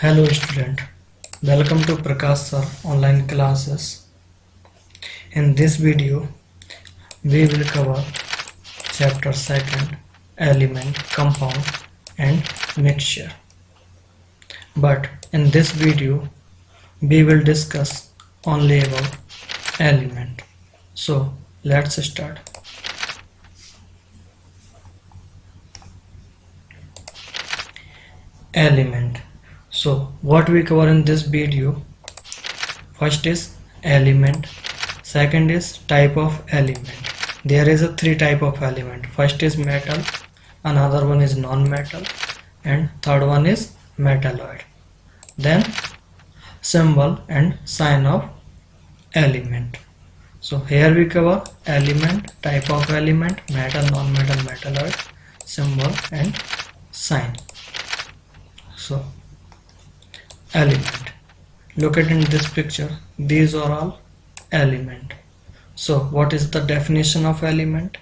Hello student, welcome to Prakash Sir online classes. In this video, we will cover chapter 2nd, element, compound and mixture. But in this video, we will discuss only about element. So let's start. Element. So what we cover in this video, first is element, second is type of element. There is a three type of element. First is metal, another one is non-metal, and third one is metalloid. Then symbol and sign of element. So here we cover element, type of element, metal, non-metal, metalloid, symbol and sign. So element, look at in this picture, these are all element. So what is the definition of element?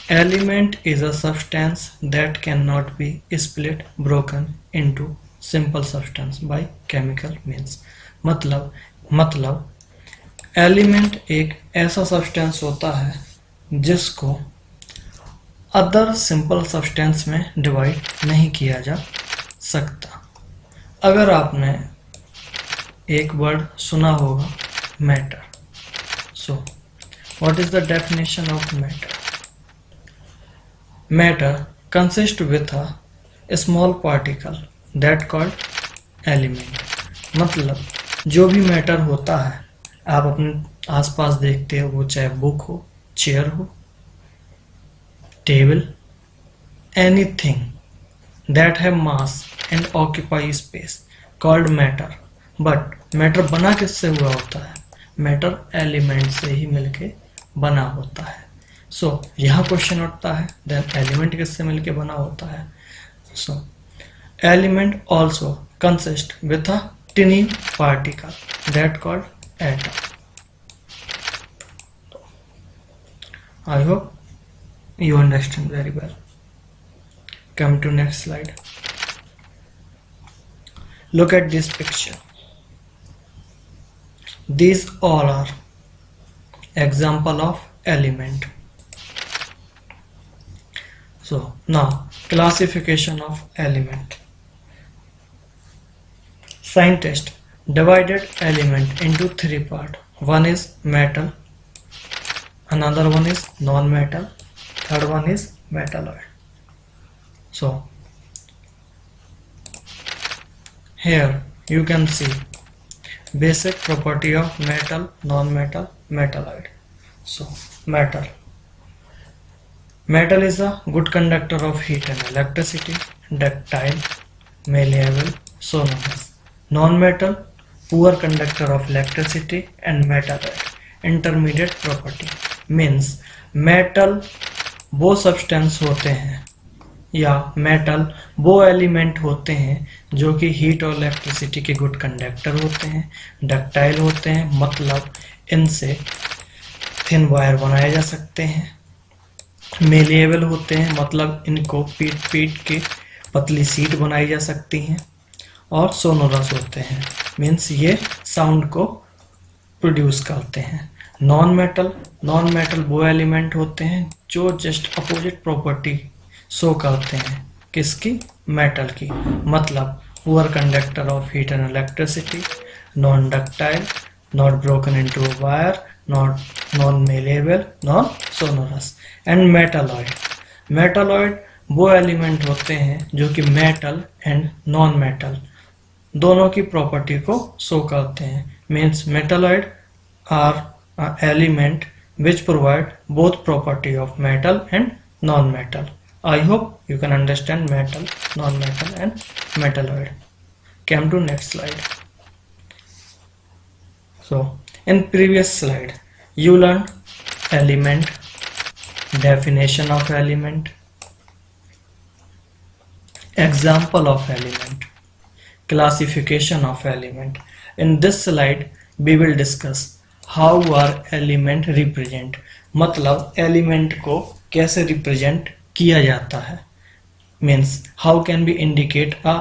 Element is a substance that cannot be split, broken into simple substance by chemical means. मतलब element एक ऐसा substance होता है जिसको other simple substance में divide नहीं किया जा सकता. अगर आपने एक वर्ड सुना होगा matter. So what is the definition of matter? Matter consist with a small particle that called element. मतलब जो भी मैटर होता है आप अपने आसपास देखते हो, वो चाहे बुक हो, चेयर हो, table, anything that have mass and occupy space called matter. But matter बना किससे हुआ होता है? मैटर एलिमेंट से ही मिलके बना होता है. सो यह क्वेश्चन उठता है, देन एलिमेंट किससे मिलके बना होता है? सो element also consist with a टिनी particle that called atom. I hope you understand very well. Come to next slide. Look at this picture. These all are example of element. So now classification of element. Scientists divided element into three parts. One is metal, another one is non-metal, third one is metalloid. So here you can see basic property of metal, non-metal, metalloid. So metal is a good conductor of heat and electricity, ductile, malleable, sonorous. Non-metal, poor conductor of electricity and metalloid, intermediate property. Means metal वो substance होते हैं या metal वो element होते हैं जो कि heat और इलेक्ट्रिसिटी के गुड कंडक्टर होते हैं, डक्टाइल होते हैं, मतलब इनसे थिन वायर बनाए जा सकते हैं, मेलिएबल होते हैं, मतलब इनको पीट पीट के पतली सीट बनाई जा सकती हैं, और सोनोरस होते हैं, मीन्स ये साउंड को प्रोड्यूस करते हैं. नॉन मेटल वो एलिमेंट होते हैं जो जस्ट अपोजिट प्रॉपर्टी शो करते हैं. किसकी? मेटल की. मतलब poor conductor of heat and electricity, non ductile, not broken into a wire, non malleable, non sonorous. And metalloid वो एलिमेंट होते हैं जो कि मेटल एंड नॉन मेटल दोनों की प्रॉपर्टी को शो करते हैं. Means metalloid are element which provide both property of metal and non metal. I hope you can understand metal, non-metal and metalloid. Come to next slide. So in previous slide you learned element, definition of element, example of element, classification of element. In this slide we will discuss how are element represent. मतलब element को कैसे represent किया जाता है. Means how can be indicate a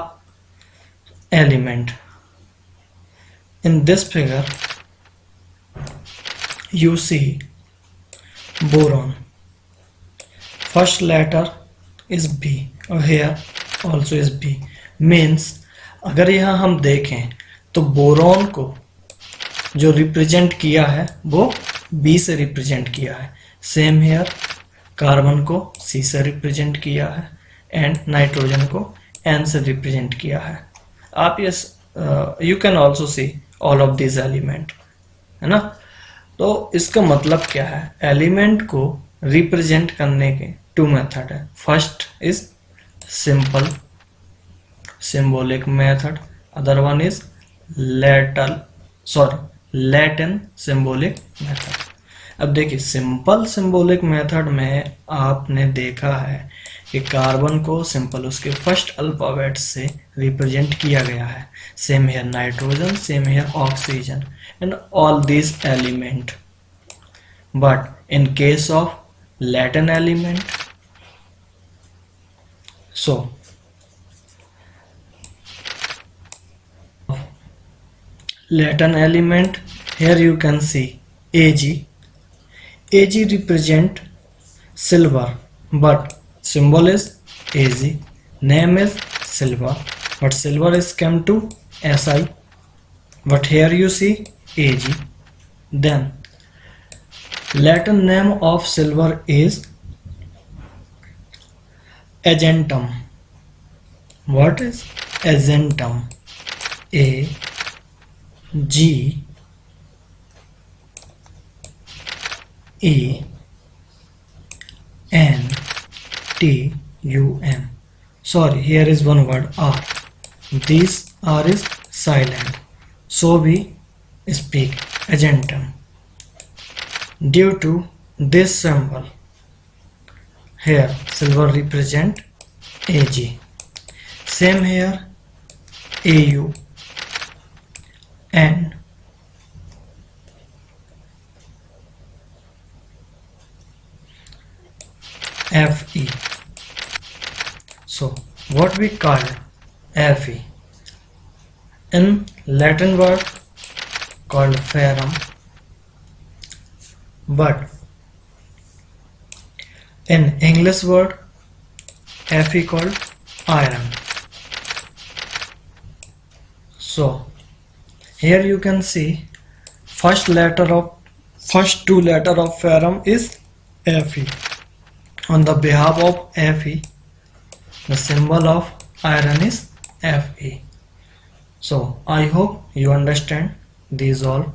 element. In this figure, you see boron. First letter is B और here also is B. Means अगर यहाँ हम देखें तो बोरॉन को जो रिप्रेजेंट किया है वो B से रिप्रेजेंट किया है. सेम हेयर कार्बन को C से रिप्रेजेंट किया है एंड नाइट्रोजन को N से रिप्रेजेंट किया है. आप ये you can also see all of this element, है ना. तो इसका मतलब क्या है, एलिमेंट को रिप्रेजेंट करने के टू मेथड है. First is simple symbolic method, other one is Latin symbolic method. अब देखिए सिंपल सिंबॉलिक मेथड में आपने देखा है कि कार्बन को सिंपल उसके फर्स्ट अल्फाबेट से रिप्रेजेंट किया गया है. Same here nitrogen, same here oxygen and all these element. But in case of Latin element, so Latin element, here you can see Ag. Ag represent silver, but symbol is Ag, name is silver, but silver is come to Si, but here you see Ag. Then Latin name of silver is argentum. What is argentum? A G E N T U M. Sorry, here is one word R. This R is silent, so we speak argentum. Due to this symbol, here silver represent Ag. Same here Au and Fe. So what we call Fe in Latin word called ferrum, but in English word Fe called iron. So here you can see first two letter of ferrum is Fe. On the behalf of Fe, the symbol of iron is Fe. So I hope you understand these all.